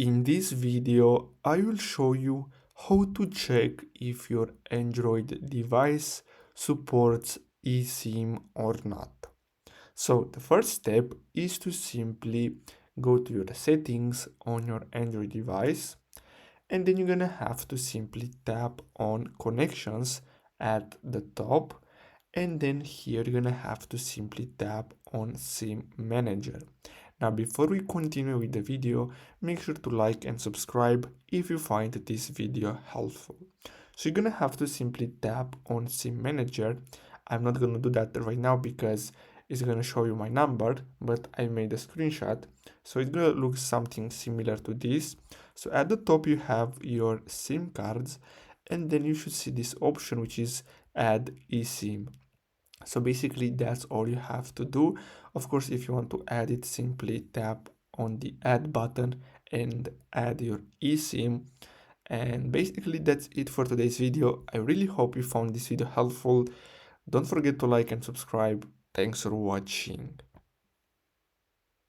In this video, I will show you how to check if your Android device supports eSIM or not. So the first step is to simply go to your settings on your Android device, and then you're gonna have to simply tap on connections at the top, and then here you're gonna have to simply tap on SIM manager. Now before we continue with the video, make sure to like and subscribe if you find this video helpful. So you're gonna have to simply tap on SIM manager. I'm not gonna do that right now because it's gonna show you my number, but I made a screenshot. So it's gonna look something similar to this. So at the top you have your SIM cards, and then you should see this option which is add eSIM. So basically that's all you have to do. Of course, if you want to add it, simply tap on the add button and add your eSIM. And basically that's it for today's video. I really hope you found this video helpful. Don't forget to like and subscribe. Thanks for watching.